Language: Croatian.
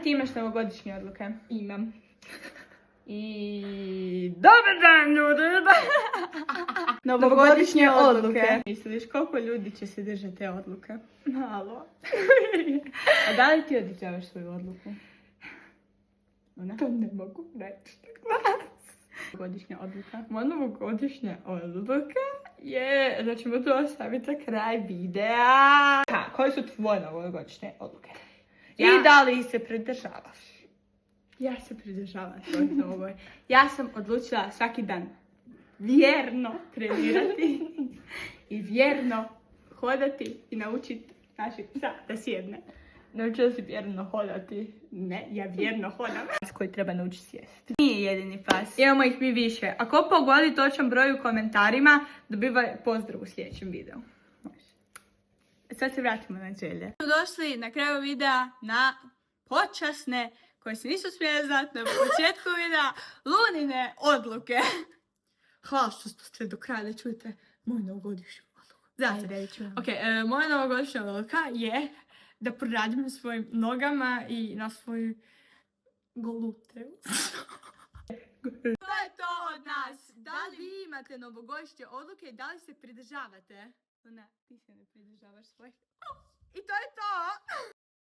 ti imaš novogodišnje odluke? Imam. I... Dobar dan, ljudi! Novogodišnje odluke. Misliš, koliko ljudi će se držati te odluke? Malo. A da li ti održavaš svoju odluku? Ona? To ne mogu reći. Novogodišnja odluka. Moja novogodišnja odluka je da ćemo to ostaviti za kraj videa. Koje su tvoje novogodišnje odluke? I da li se pridržavaš? Ja se pridržavam svojih novogodišnjih. Ja sam odlučila svaki dan vjerno trenirati i vjerno hodati i naučiti našeg psa da sjedne. Naučila si vjerno hodati. Ne, ja vjerno hodam. Pas koji treba naučiti sjesti. Nije jedini pas. Imamo ih mi više. Ako pogodi točan broj u komentarima, dobiva pozdrav u sljedećem videu. Sad se vratimo na želje. Došli na kraju videa na počasne, koje se nisu smjele znati na početku videa, Lunine odluke. Hvala što ste do kraja da čujete moju novogodišnju odluku. Moja novogodišnja odluka je da poradim na svojim nogama i na svoju gluteu. To je to od nas. Da li vi imate novogodišnje odluke i da li se pridržavate? Ne, ti se ne pridržavaš svojih. I to je to!